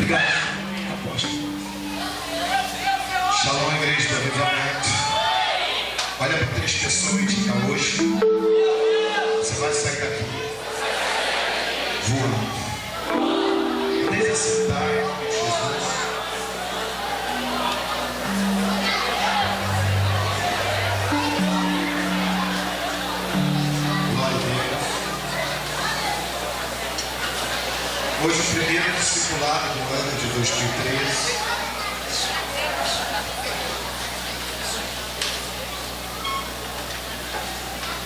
Obrigado, apóstolo. Shalom, igreja do Avivamento. Olha para 3 pessoas e diga: hoje você vai sair daqui voando. Podeis assentar, em nome de Jesus. Glória a Deus. Hoje o primeiro discipulado do ano de 2013.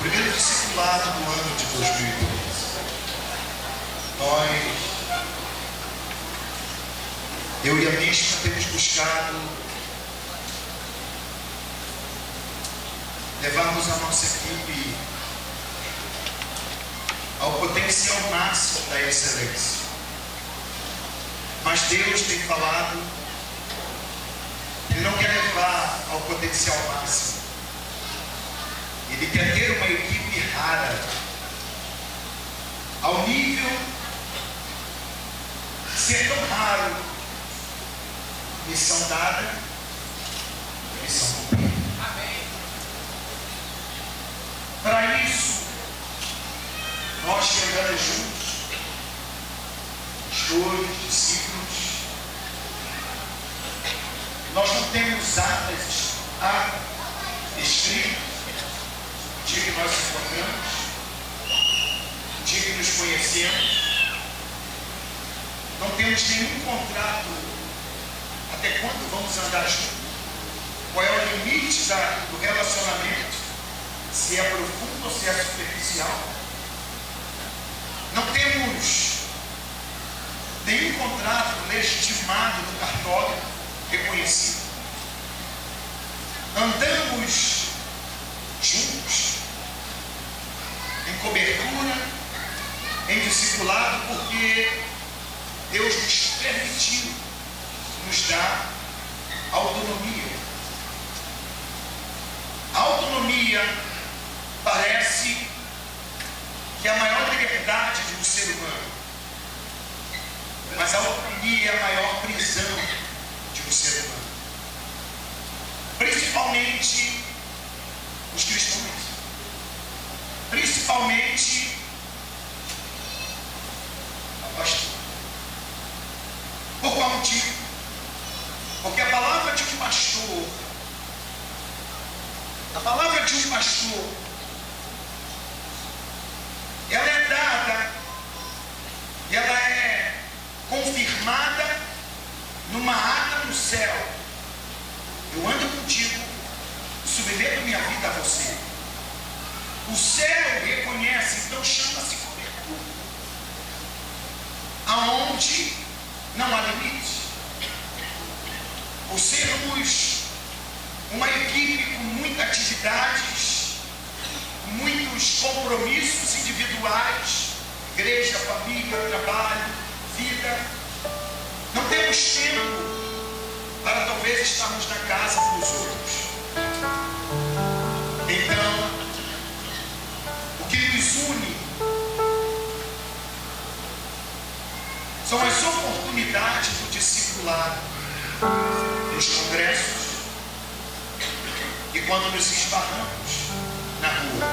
Primeiro discipulado do ano de 2013. Eu e a Bispa temos buscado levarmos a nossa equipe ao potencial máximo da excelência. Mas Deus tem falado, Ele não quer levar ao potencial máximo. Ele quer ter uma equipe rara, ao nível de ser tão raro. Missão dada, missão cumprida. Amém. Para isso, nós chegamos juntos, pastores, discípulos. Nós não temos atas escritas. O dia que nós nos encontramos, o dia que nos conhecemos, não temos nenhum contrato até quando vamos andar juntos, qual é o limite do relacionamento, se é profundo ou se é superficial. Não temos nenhum contrato legitimado no cartório reconhecido. Andamos juntos, em cobertura, em discipulado, porque Deus nos permitiu, nos dá autonomia. A autonomia parece que é a maior liberdade de um ser humano, mas a autonomia é a maior prisão de um ser humano, principalmente os cristãos, principalmente a pastor. Por qual motivo? Porque a palavra de um pastor, ela é dada, ela é confirmada numa ata no céu. Eu ando contigo, submeto minha vida a você. O céu reconhece, então chama-se cobertura, aonde não há limite. Por sermos uma equipe com muitas atividades, muitos compromissos individuais, igreja, família, trabalho, vida, não temos tempo para talvez estarmos na casa dos outros. Então, o que nos une são as oportunidades do discipulado, nos congressos e quando nos esbarramos na rua.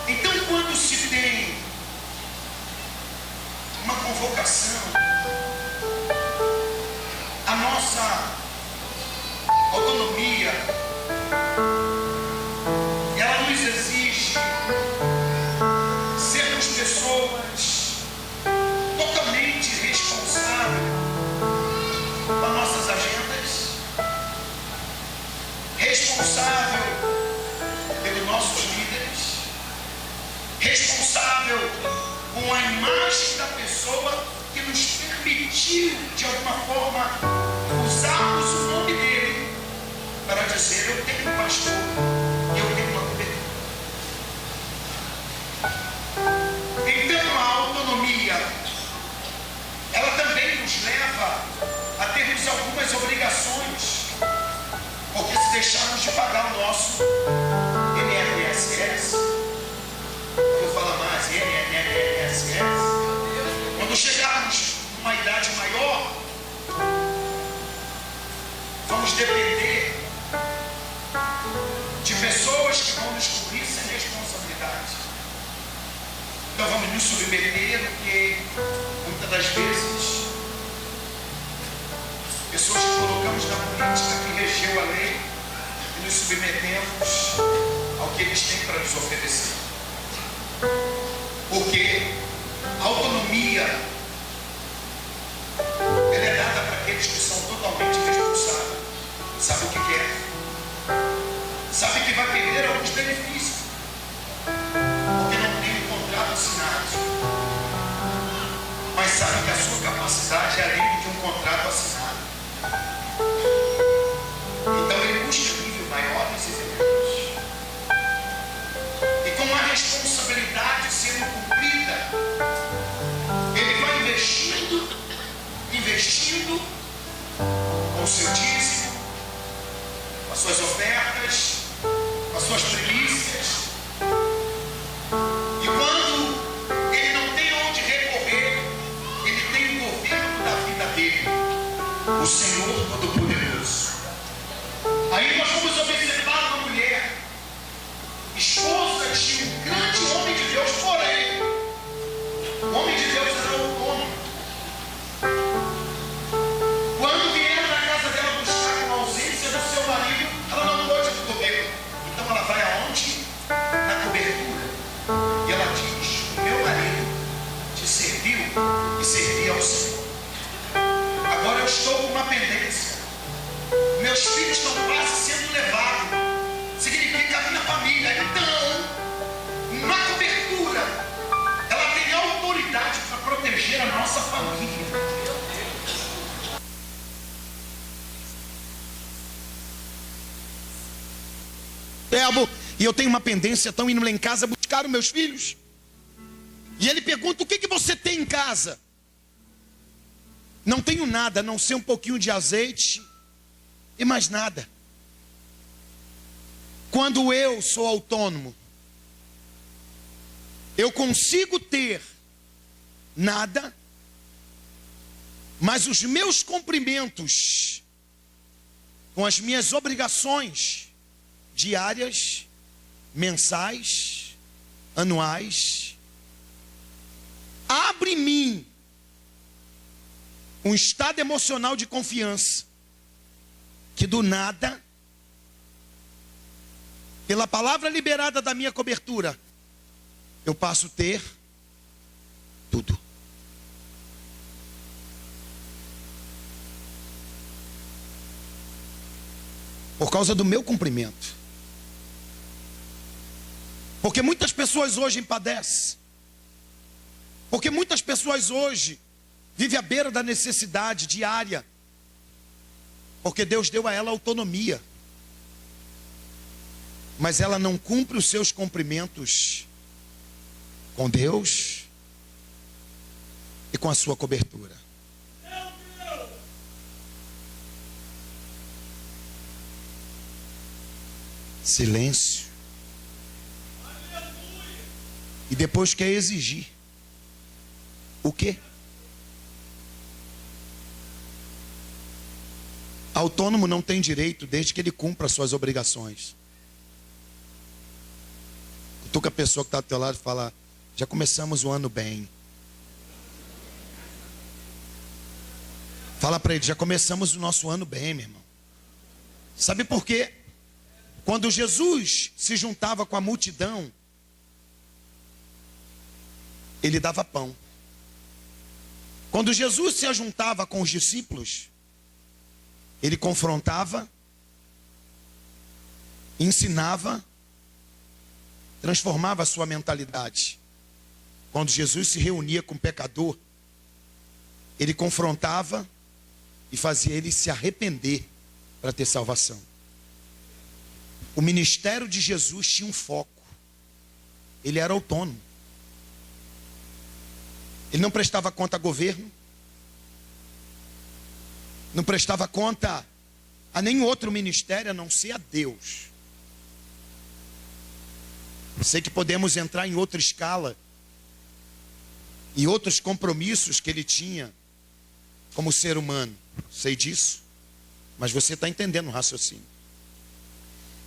Então, quando se tem uma convocação, a nossa autonomia, ela nos exige sermos pessoas totalmente responsáveis com as nossas agendas, responsável pelos nossos líderes, responsável com a imagem da pessoa que nos permitiu, de alguma forma, usarmos o nome dele para dizer: eu tenho um pastor, eu tenho uma cobertura. Então a autonomia, ela também nos leva a termos algumas obrigações, porque se deixarmos de pagar o nosso INSS, vou falar mais, INSS, Quando chegarmos numa idade maior, vamos depender de pessoas que vão nos cobrir sem responsabilidade. Então vamos nos submeter, porque muitas das vezes pessoas que colocamos na política que regeu a lei e nos submetemos ao que eles têm para nos oferecer. Porque a autonomia ela é dada para aqueles que são totalmente responsáveis. Sabe o que é? Sabe que vai perder alguns benefícios, porque não tem um contrato assinado. Mas sabe que a sua capacidade é além de um contrato assinado. Então ele busca nível maiores e melhores. E com a responsabilidade sendo cumprida, ele vai investindo com o seu dízimo, com as suas ofertas, com as suas primícias. E quando ele não tem onde recorrer, ele tem o governo da vida dele, o Senhor Todo-Poderoso. Aí nós vamos observar uma mulher, esposa de um grande homem de Deus, porém, o homem de Deus era autônomo. Quando vieram na casa dela buscar com a ausência do seu marido, ela não pôde recorrer. Então ela vai aonde? Na cobertura. E ela diz: meu marido te serviu e servia ao Senhor. Agora eu estou com uma pendência. Meus filhos estão quase sendo levados. Significa a minha família. Então, na cobertura, ela tem autoridade para proteger a nossa família. E eu tenho uma pendência, estão indo lá em casa buscar os meus filhos. E ele pergunta: o que você tem em casa? Não tenho nada, a não ser um pouquinho de azeite e mais nada. Quando eu sou autônomo, eu consigo ter nada, mas os meus cumprimentos com as minhas obrigações diárias, mensais, anuais, abre em mim um estado emocional de confiança, que do nada, pela palavra liberada da minha cobertura, eu passo a ter tudo. Por causa do meu cumprimento. Porque muitas pessoas hoje padecem. Porque muitas pessoas hoje vivem à beira da necessidade diária. Porque Deus deu a ela autonomia. Mas ela não cumpre os seus cumprimentos com Deus e com a sua cobertura. Silêncio. E depois quer exigir. O quê? Autônomo não tem direito desde que ele cumpra as suas obrigações. Cutuca a pessoa que está do teu lado e fala: já começamos o ano bem. Fala para ele: já começamos o nosso ano bem, meu irmão. Sabe por quê? Quando Jesus se juntava com a multidão, ele dava pão. Quando Jesus se ajuntava com os discípulos, ele confrontava, ensinava, transformava a sua mentalidade. Quando Jesus se reunia com o pecador, ele confrontava e fazia ele se arrepender para ter salvação. O ministério de Jesus tinha um foco. Ele era autônomo. Ele não prestava conta a governo, não prestava conta a nenhum outro ministério a não ser a Deus. Sei que podemos entrar em outra escala e outros compromissos que ele tinha como ser humano. Sei disso, mas você está entendendo o raciocínio.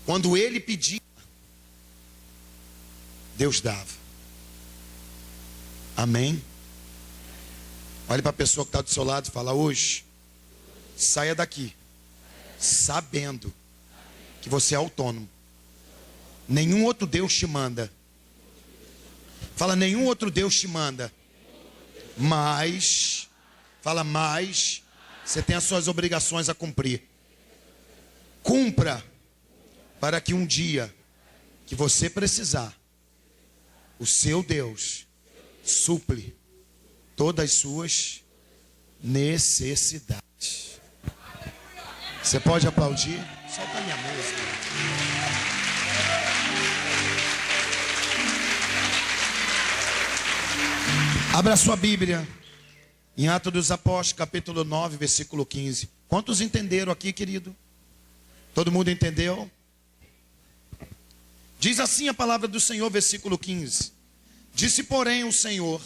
Quando ele pedia, Deus dava. Amém? Olhe para a pessoa que está do seu lado e fala: hoje, saia daqui sabendo que você é autônomo. Nenhum outro Deus te manda. Fala: nenhum outro Deus te manda. Mas, fala: mas você tem as suas obrigações a cumprir. Cumpra, para que um dia que você precisar, o seu Deus suple todas as suas necessidades. Você pode aplaudir? Solta a minha música. Abra sua Bíblia em Atos dos Apóstolos, capítulo 9, versículo 15. Quantos entenderam aqui, querido? Todo mundo entendeu? Diz assim a palavra do Senhor, versículo 15. Disse, porém, o Senhor: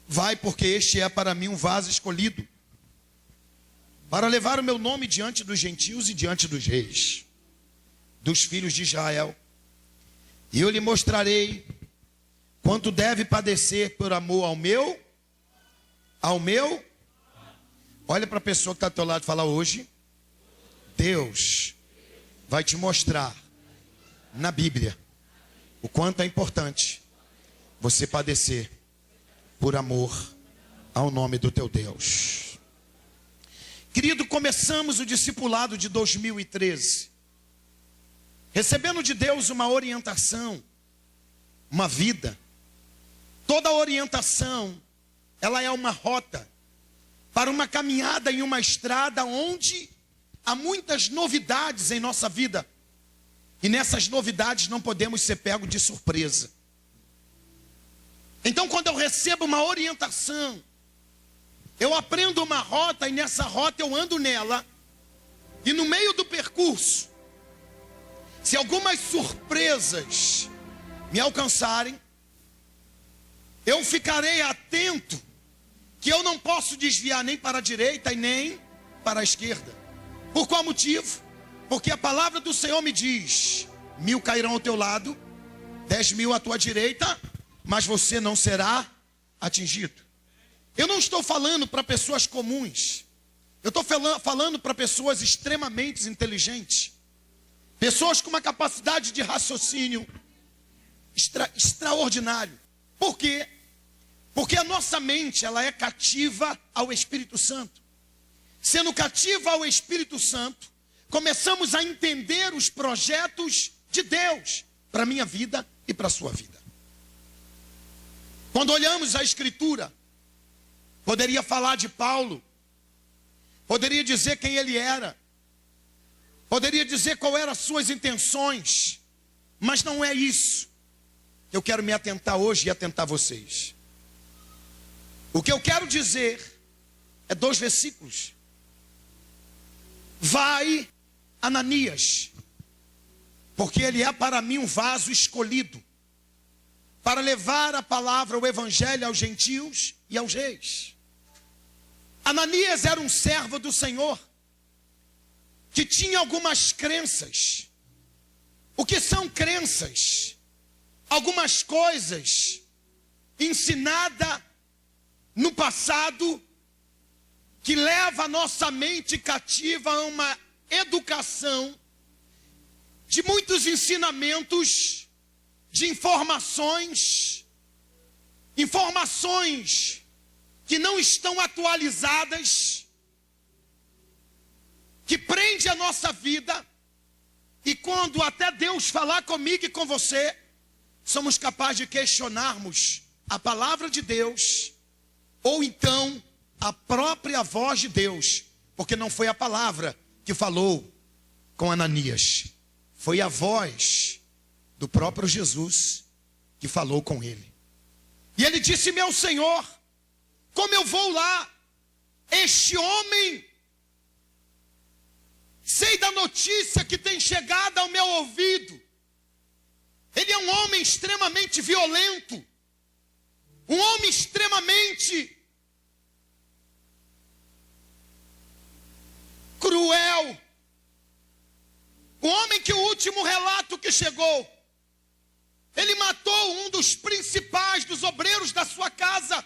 vai, porque este é para mim um vaso escolhido, para levar o meu nome diante dos gentios e diante dos reis, dos filhos de Israel. E eu lhe mostrarei quanto deve padecer por amor ao meu. Olha para a pessoa que está ao teu lado e fala: hoje, Deus vai te mostrar na Bíblia o quanto é importante você padecer por amor ao nome do teu Deus. Querido, começamos o discipulado de 2013, recebendo de Deus uma orientação, uma vida. Toda orientação, ela é uma rota para uma caminhada em uma estrada onde há muitas novidades em nossa vida. E nessas novidades não podemos ser pegos de surpresa. Então, quando eu recebo uma orientação, eu aprendo uma rota e nessa rota eu ando nela. E no meio do percurso, se algumas surpresas me alcançarem, eu ficarei atento que eu não posso desviar nem para a direita e nem para a esquerda. Por qual motivo? Porque a palavra do Senhor me diz: 1000 cairão ao teu lado, 10.000 à tua direita, mas você não será atingido. Eu não estou falando para pessoas comuns. Eu estou falando para pessoas extremamente inteligentes. Pessoas com uma capacidade de raciocínio extraordinário. Por quê? Porque a nossa mente, ela é cativa ao Espírito Santo. Sendo cativa ao Espírito Santo, começamos a entender os projetos de Deus para a minha vida e para a sua vida. Quando olhamos a Escritura, poderia falar de Paulo, poderia dizer quem ele era, poderia dizer qual eram as suas intenções, mas não é isso. Eu quero me atentar hoje e atentar vocês. O que eu quero dizer é 2 versículos. Vai, Ananias, porque ele é para mim um vaso escolhido, para levar a palavra, o evangelho aos gentios e aos reis. Ananias era um servo do Senhor, que tinha algumas crenças. O que são crenças? Algumas coisas ensinadas no passado, que leva a nossa mente cativa a uma educação de muitos ensinamentos, de informações que não estão atualizadas, que prende a nossa vida, e quando até Deus falar comigo e com você, somos capazes de questionarmos a palavra de Deus, ou então a própria voz de Deus, porque não foi a palavra que falou com Ananias, foi a voz do próprio Jesus que falou com ele. E ele disse: meu Senhor, como eu vou lá? Este homem, sei da notícia que tem chegado ao meu ouvido. Ele é um homem extremamente violento. Um homem extremamente cruel. Um homem que o último relato que chegou, ele matou um dos principais, dos obreiros da sua casa,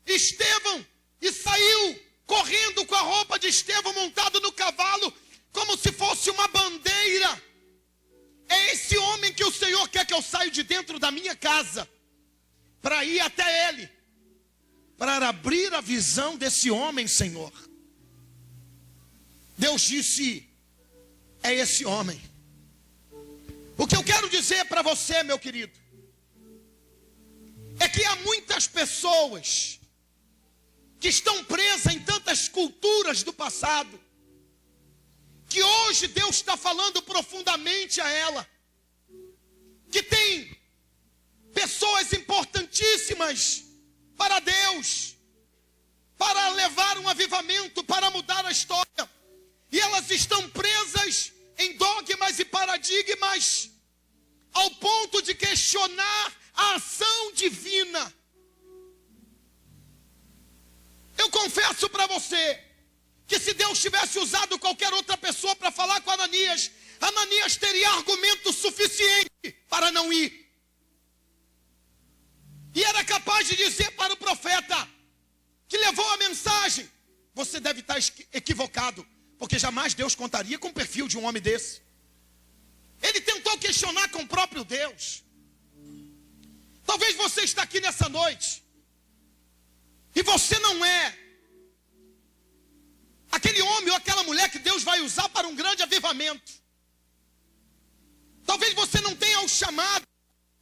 Estevão, e saiu correndo com a roupa de Estevão montado no cavalo, como se fosse uma bandeira. É esse homem que o Senhor quer que eu saia de dentro da minha casa, para ir até ele, para abrir a visão desse homem, Senhor. Deus disse, é esse homem. O que eu quero dizer para você, meu querido, é que há muitas pessoas que estão presas em tantas culturas do passado, que hoje Deus está falando profundamente a ela, que tem pessoas importantíssimas para Deus, para levar um avivamento, para mudar a história, e elas estão presas em dogmas e paradigmas, ao ponto de questionar a ação divina. Eu confesso para você, que se Deus tivesse usado qualquer outra pessoa para falar com Ananias, Ananias teria argumento suficiente para não ir. E era capaz de dizer para o profeta, que levou a mensagem, você deve estar equivocado, porque jamais Deus contaria com o perfil de um homem desse. Ele tentou questionar com o próprio Deus. Talvez você está aqui nessa noite, e você não é aquele homem ou aquela mulher que Deus vai usar para um grande avivamento. Talvez você não tenha o chamado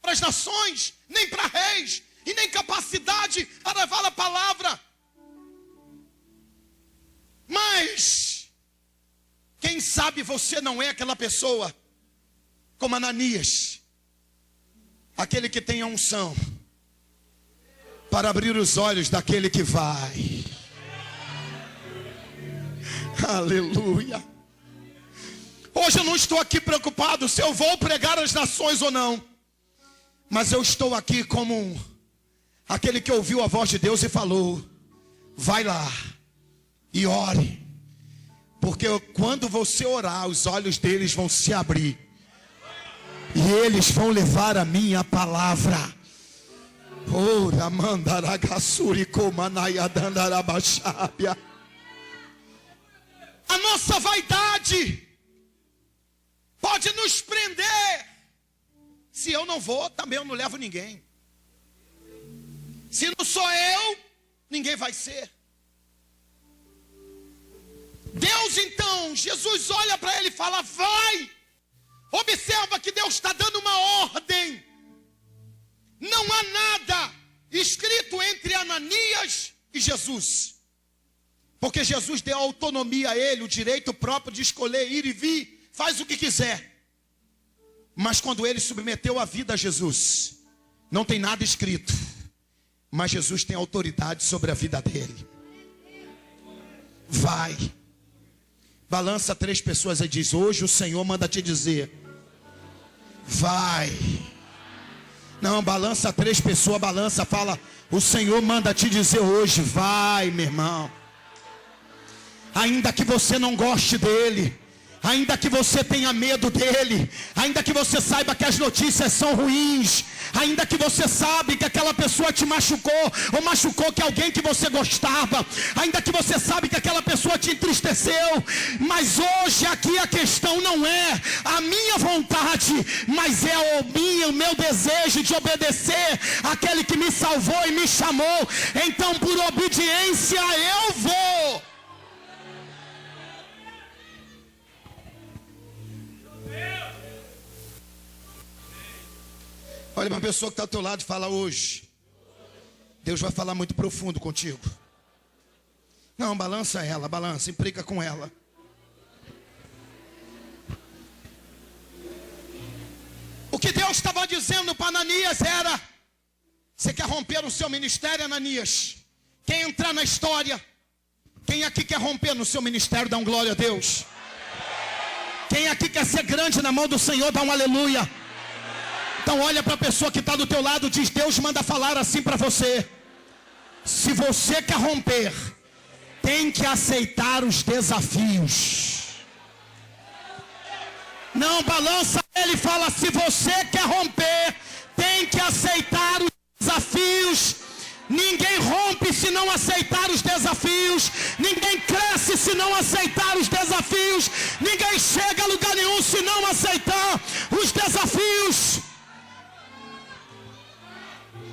para as nações, nem para reis, e nem capacidade para levar a palavra. Mas, quem sabe você não é aquela pessoa, como Ananias, aquele que tem a unção para abrir os olhos daquele que vai. Aleluia. Hoje eu não estou aqui preocupado se eu vou pregar às nações ou não, mas eu estou aqui como aquele que ouviu a voz de Deus e falou, vai lá e ore, porque quando você orar, os olhos deles vão se abrir, e eles vão levar a minha palavra. Ora mandaragassuri comanaiadandarabachábia. A nossa vaidade pode nos prender. Se eu não vou, também eu não levo ninguém. Se não sou eu, ninguém vai ser. Deus então, Jesus olha para ele e fala, vai. Observa que Deus está dando uma ordem. Não há nada escrito entre Ananias e Jesus, porque Jesus deu autonomia a ele, o direito próprio de escolher ir e vir, faz o que quiser. Mas quando ele submeteu a vida a Jesus, não tem nada escrito, mas Jesus tem autoridade sobre a vida dele. Vai, balança 3 pessoas e diz, hoje o Senhor manda te dizer, vai. Não, balança 3 pessoas, balança, fala, o Senhor manda te dizer hoje, vai, meu irmão. Ainda que você não goste dele, ainda que você tenha medo dele, ainda que você saiba que as notícias são ruins, ainda que você sabe que aquela pessoa te machucou, ou machucou que alguém que você gostava, ainda que você sabe que aquela pessoa te entristeceu, mas hoje aqui a questão não é a minha vontade, mas é o meu desejo de obedecer àquele que me salvou e me chamou. Então por obediência eu vou. Olha para a pessoa que está ao teu lado e fala, hoje Deus vai falar muito profundo contigo. Não, balança ela, balança, implica com ela. O que Deus estava dizendo para Ananias era, você quer romper o seu ministério, Ananias? Quer entrar na história? Quem aqui quer romper no seu ministério, dá um glória a Deus. Quem aqui quer ser grande na mão do Senhor, dá um aleluia. Então olha para a pessoa que está do teu lado, diz: Deus manda falar assim para você. Se você quer romper, tem que aceitar os desafios. Não, balança ele e fala: se você quer romper, tem que aceitar os desafios. Ninguém rompe se não aceitar os desafios. Ninguém cresce se não aceitar os desafios. Ninguém chega a lugar nenhum se não aceitar os desafios.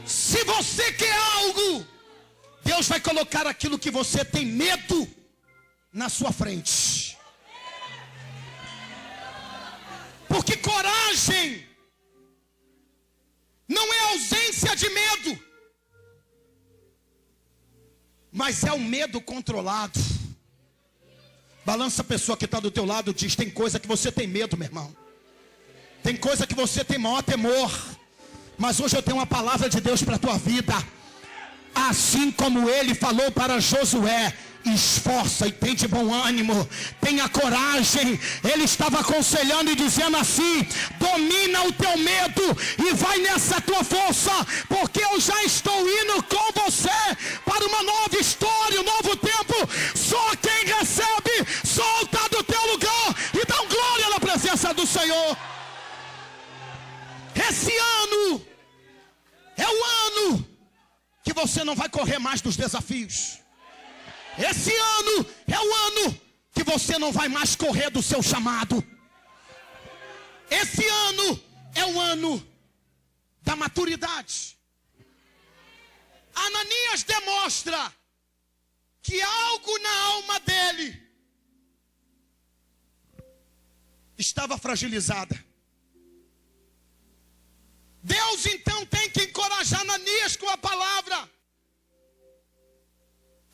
Se você quer algo, Deus vai colocar aquilo que você tem medo na sua frente. Porque coragem não é ausência de medo, mas é um medo controlado. Balança a pessoa que está do teu lado, diz: tem coisa que você tem medo, meu irmão. Tem coisa que você tem maior temor. Mas hoje eu tenho uma palavra de Deus para a tua vida. Assim como ele falou para Josué: esforça e tem de bom ânimo, tenha coragem. Ele estava aconselhando e dizendo assim: domina o teu medo e vai nessa tua força, porque eu já estou indo com você para uma nova história, um novo tempo. Só quem recebe, solta do teu lugar e dá glória na presença do Senhor. Esse ano é o ano que você não vai correr mais dos desafios. Esse ano é o ano que você não vai mais correr do seu chamado. Esse ano é o ano da maturidade. Ananias demonstra que algo na alma dele estava fragilizada. Deus então tem que encorajar Ananias com a palavra.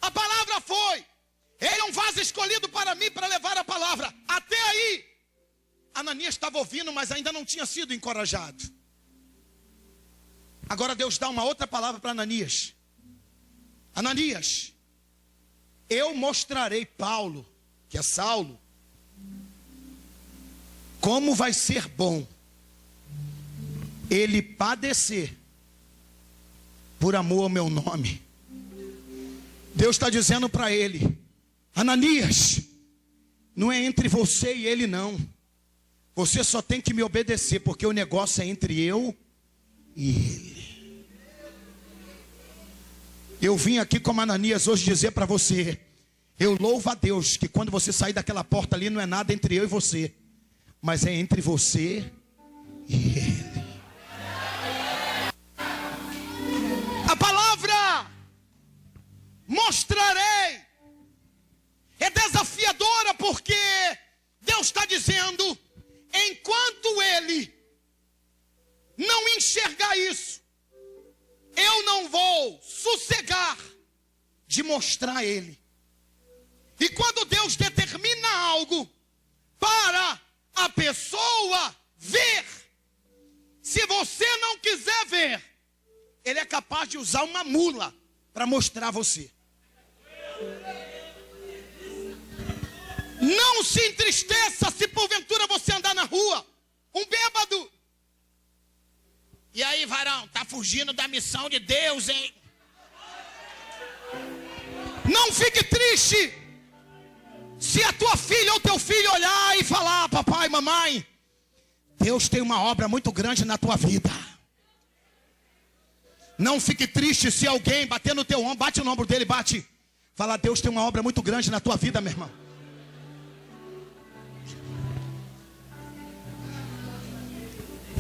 A palavra foi: ele é um vaso escolhido para mim, para levar a palavra. Até aí, Ananias estava ouvindo, mas ainda não tinha sido encorajado. Agora Deus dá uma outra palavra para Ananias. Ananias, eu mostrarei Paulo, que é Saulo, como vai ser bom ele padecer por amor ao meu nome. Deus está dizendo para ele: Ananias, não é entre você e ele não. Você só tem que me obedecer, porque o negócio é entre eu e ele. Eu vim aqui como Ananias hoje dizer para você: eu louvo a Deus que quando você sair daquela porta ali, não é nada entre eu e você, mas é entre você e ele. A palavra mostrarei é desafiadora, porque Deus está dizendo: enquanto ele não enxergar isso, eu não vou sossegar de mostrar a ele. E quando Deus determina algo para a pessoa ver, se você não quiser ver, ele é capaz de usar uma mula para mostrar a você. Não se entristeça se porventura você andar na rua, um bêbado: e aí, varão, tá fugindo da missão de Deus, hein? Não fique triste se a tua filha ou teu filho olhar e falar: papai, mamãe, Deus tem uma obra muito grande na tua vida. Não fique triste se alguém bater no teu ombro, bate no ombro dele, bate, fala: Deus tem uma obra muito grande na tua vida, meu irmão.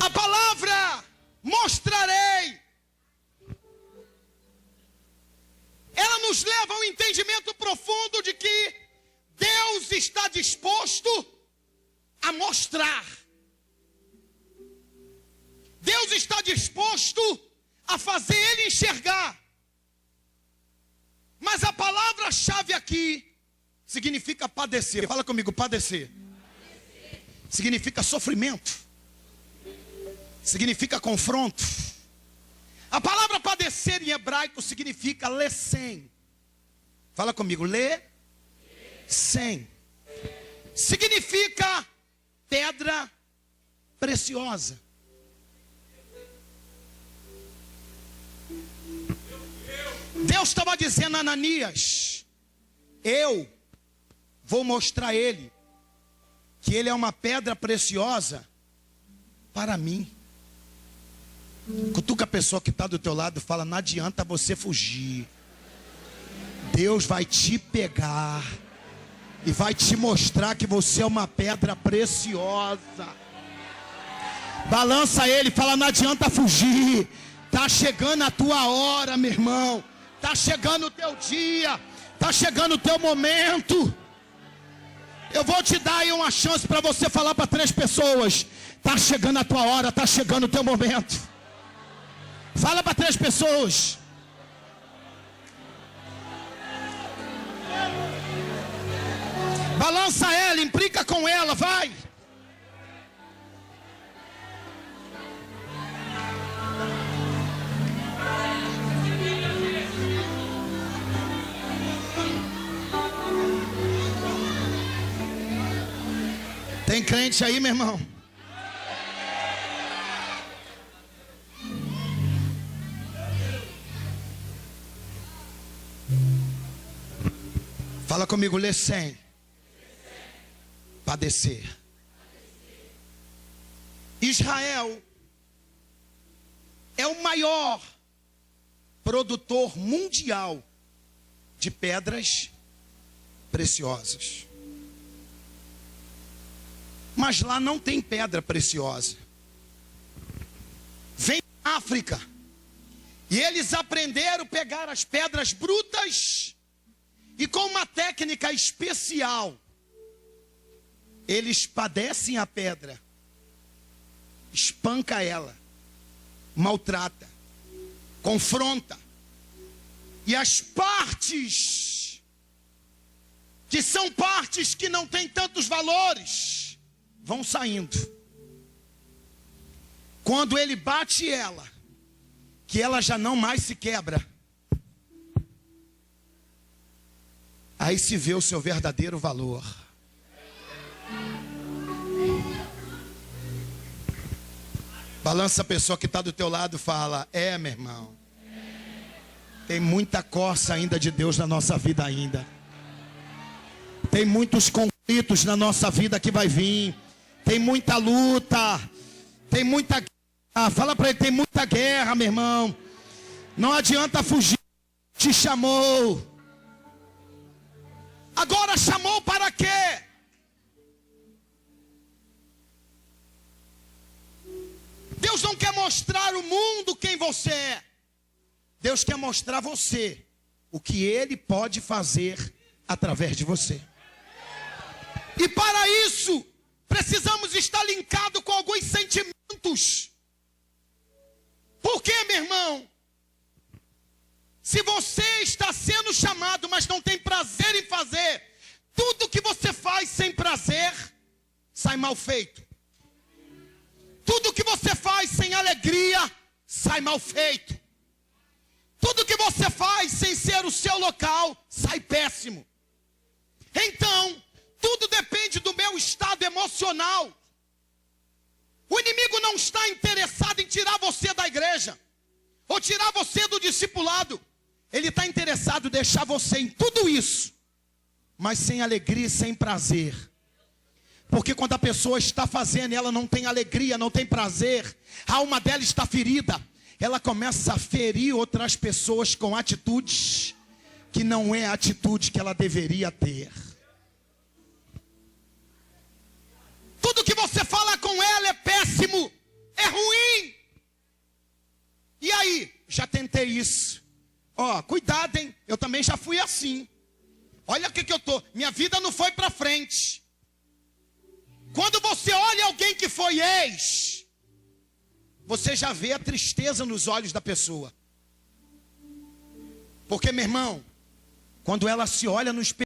A palavra mostrarei, ela nos leva a um entendimento profundo de que Deus está disposto a mostrar. Deus está disposto a fazer ele enxergar. Mas a palavra-chave aqui significa padecer. Fala comigo: padecer. Significa sofrimento. Significa confronto. A palavra padecer em hebraico significa lesem. Fala comigo: lesem. Significa pedra preciosa. Deus estava dizendo a Ananias: eu vou mostrar a ele que ele é uma pedra preciosa para mim. Cutuca a pessoa que está do teu lado e fala: não adianta você fugir. Deus vai te pegar e vai te mostrar que você é uma pedra preciosa. Balança ele, fala: não adianta fugir. Está chegando a tua hora, meu irmão. Está chegando o teu dia. Está chegando o teu momento. Eu vou te dar aí uma chance para você falar para 3 pessoas: está chegando a tua hora, está chegando o teu momento. Fala para 3 pessoas. Balança ela, implica com ela, vai. Tem crente aí, meu irmão? Fala comigo, lê 100. Padecer. Israel é o maior produtor mundial de pedras preciosas. Mas lá não tem pedra preciosa. Vem da África. E eles aprenderam a pegar as pedras brutas e com uma técnica especial, eles padecem a pedra, espanca ela, maltrata, confronta. E as partes, que são partes que não têm tantos valores, vão saindo. Quando ele bate ela, que ela já não mais se quebra, aí se vê o seu verdadeiro valor. Balança a pessoa que está do teu lado e fala: é, meu irmão, tem muita corça ainda de Deus na nossa vida ainda. Tem muitos conflitos na nossa vida que vai vir. Tem muita luta. Tem muita guerra. Fala para ele: tem muita guerra, meu irmão. Não adianta fugir. Te chamou. Agora chamou para quê? Deus não quer mostrar ao mundo quem você é. Deus quer mostrar a você o que Ele pode fazer através de você. E para isso, precisamos estar linkados com alguns sentimentos. Por quê, meu irmão? Se você está sendo chamado, mas não tem prazer em fazer, tudo que você faz sem prazer, sai mal feito. Tudo que você faz sem alegria, sai mal feito. Tudo que você faz sem ser o seu local, sai péssimo. Então, tudo depende do meu estado emocional. O inimigo não está interessado em tirar você da igreja, ou tirar você do discipulado. Ele está interessado em deixar você em tudo isso, mas sem alegria e sem prazer. Porque quando a pessoa está fazendo e ela não tem alegria, não tem prazer, a alma dela está ferida. Ela começa a ferir outras pessoas com atitudes que não é a atitude que ela deveria ter. Tudo que você fala com ela é péssimo, é ruim. E aí, já tentei isso. Ó, cuidado, hein? Eu também já fui assim. Olha o que eu tô. Minha vida não foi para frente. Quando você olha alguém que foi ex, você já vê a tristeza nos olhos da pessoa. Porque, meu irmão, quando ela se olha no espelho,